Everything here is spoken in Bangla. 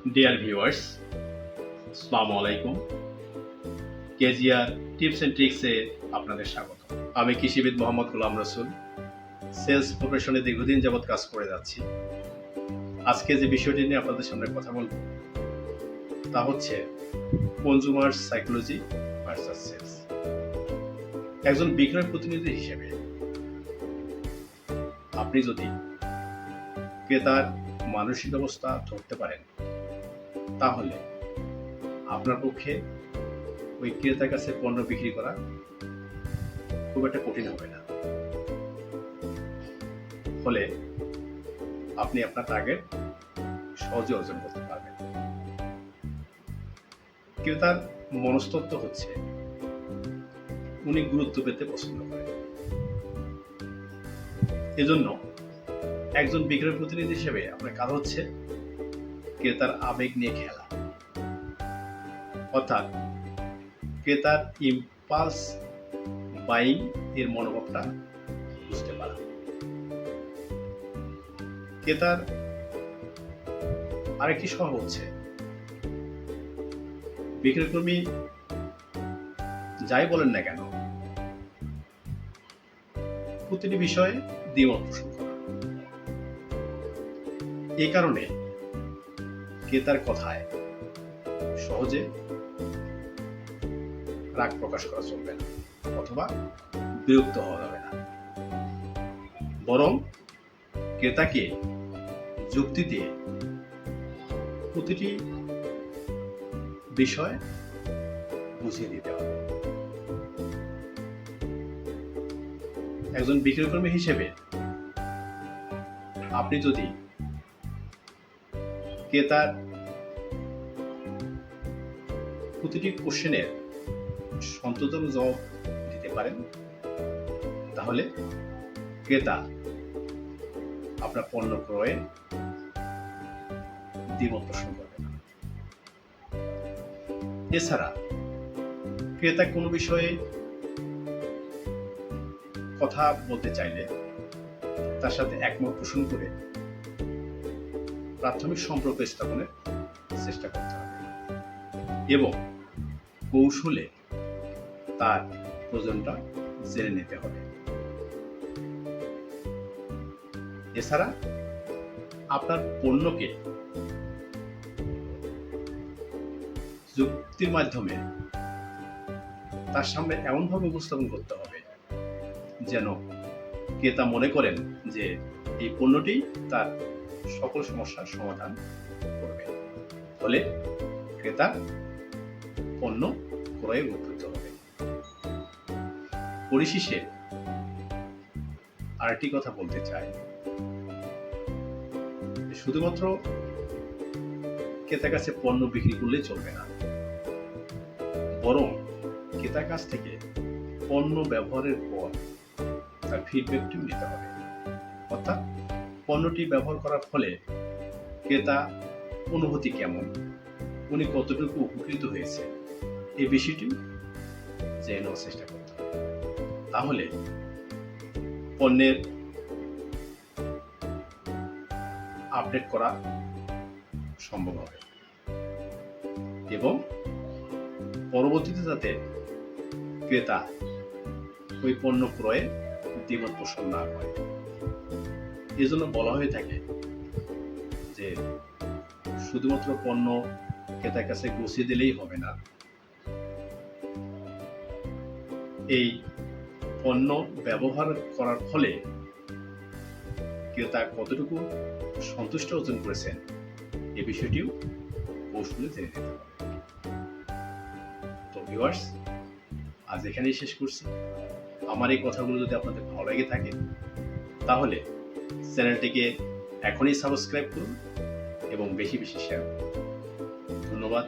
ডিয়ার ভিউয়ার্স, আসসালামু আলাইকুম। কেজিআর টিপস অ্যান্ড ট্রিক্সে আপনাদের স্বাগত। আমি কৃষিবিদ মোহাম্মদ গোলাম রসুল, সেলস প্রফেশনে দীর্ঘদিন যাবৎ কাজ করে যাচ্ছি। আজকে যে বিষয়টি নিয়ে আপনাদের সামনে কথা বলব তা হচ্ছে কনজুমার সাইকোলজি ভার্সাস সেলস। একজন বিক্রয় প্রতিনিধি হিসেবে আপনি যদি ক্রেতার মানসিক অবস্থা ধরতে পারেন, তাহলে আপনার পক্ষে ওই ক্রেতার কাছে পণ্য বিক্রি করা খুব একটা কঠিন হবে না। ফলে আপনি আপনার টার্গেট সহজে অর্জন করতে পারবেন। ক্রেতার মনস্তত্ত্ব হচ্ছে উনি গুরুত্ব পেতে পছন্দ করেন। এজন্য একজন বিক্রয় প্রতিনিধি হিসেবে আপনার কাজ হচ্ছে ক্রেতার আবেগ নিয়ে খেলা, অর্থাৎ ক্রেতার ইম্পালস বাইং এর মনোভাবটা বুঝতে পারা। ক্রেতার আরেকটি স্বভাব হচ্ছে বিক্রয়কর্মী যাই বলেন না কেন প্রতিটি বিষয়ে দ্বিমত পোষণ করা। এই কারণে ক্রেতার কথায় সহজে রাগ প্রকাশ করা চলবে না অথবা বিরক্ত হওয়া যাবে না, বরং ক্রেতাকে যুক্তি দিয়ে প্রতিটি বিষয় বুঝিয়ে দিতে হবে। একজন বিক্রয়কর্মী হিসেবে আপনি যদি ক্রেতার প্রতিটি কোশ্চেনের সন্তোষজনক জবাব দিতে পারেন, তাহলে ক্রেতা আপনার পণ্য ক্রয়ে দ্বিমত পোষণ করবে না। এছাড়া ক্রেতা কোনো বিষয়ে কথা বলতে চাইলে তার সাথে একমত পোষণ করে প্রাথমিক সম্পর্ক স্থাপনের চেষ্টা করতে হবে এবং কৌশলে তার প্রয়োজনটা জেনে নিতে হবে। এছাড়া আপনার পণ্যকে যুক্তির মাধ্যমে তার সামনে এমনভাবে উপস্থাপন করতে হবে যেন ক্রেতা মনে করেন যে এই পণ্যটি তার সকল সমস্যার সমাধান করবে। ফলে ক্রেতা পণ্য ক্রয়ে উদ্বুদ্ধ হবে। পরিশেষে আরেকটি কথা বলতে চাই, শুধুমাত্র ক্রেতার কাছে পণ্য বিক্রি করলেই চলবে না, বরং ক্রেতার কাছ থেকে পণ্য ব্যবহারের পর তার ফিডব্যাকটিও নিতে হবে। অর্থাৎ পণ্যটি ব্যবহার করার ফলে ক্রেতা অনুভূতি কেমন, উনি কতটুকু উপকৃত হয়েছে, এই বিষয়টিও জেনে নেওয়ার চেষ্টা করতে হবে। তাহলে পণ্যের আপডেট করা সম্ভব হবে এবং পরবর্তীতে যাতে ক্রেতা ওই পণ্য ক্রয়ে দ্বিমত পোষণ না করে। এজন্য বলা হয়ে থাকে যে শুধুমাত্র পণ্য ক্রেতার কাছে গুছিয়ে দিলেই হবে না, এই পণ্য ব্যবহার করার ফলে ক্রেতা কতটুকু সন্তুষ্ট অর্জন করেছেন এই বিষয়টিও কৌশলে জেনে নিতে হবে। তো ভিউয়ার্স, আজ এখানেই শেষ করছি। আমার এই কথাগুলো যদি আপনাদের ভালো লেগে থাকে তাহলে চ্যানেলটিকে এখনই সাবস্ক্রাইব করুন এবং বেশি বেশি শেয়ার করুন। ধন্যবাদ।